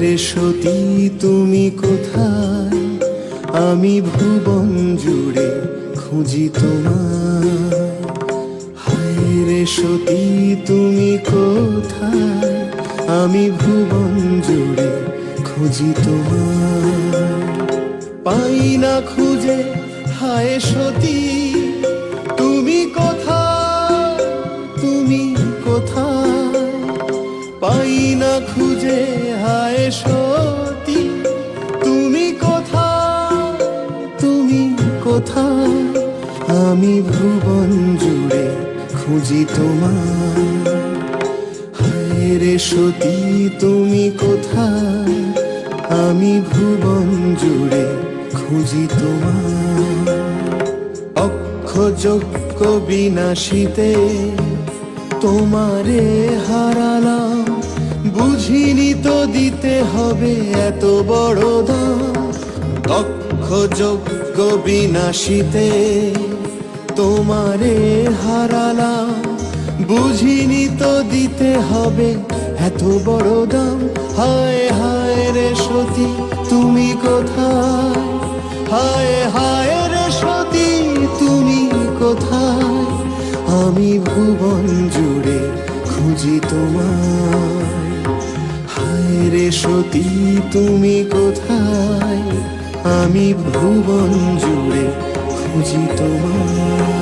রে সতী তুমি কোথায়, আমি ভুবন জুড়ে খুঁজি তোমায়। হায় রে সতী তুমি কোথায়, আমি ভুবন জুড়ে খুঁজি তোমায়। পাই না খুঁজে হায় সতী তুমি কোথায়, তুমি কোথায়। পাই না খুঁজে হায় সতী তুমি কোথায়, তুমি কোথায়। আমি ভুবন জুড়ে খুঁজি তোমায়। হায় রে সতী তুমি কোথায়, আমি ভুবন জুড়ে খুঁজি তোমায়। অক্ষ যজ্ঞ বিনাশীতে তোমারে হারালাম, বুঝিনি তো দিতে হবে এত বড় দাম। অক্ষ যজ্ঞ বিনাশীতে তোমারে হারালাম, বুঝিনি তো দিতে হবে এত বড় দাম। হায় হায় রে সতী তুমি কোথায়, হায় হায় রে সতী তুমি কোথায়। আমি ভুবন জুড়ে খুঁজি তোমায়। হায় রে সতী তুমি কোথায়, আমি ভুবন জুড়ে খুঁজি তোমায়।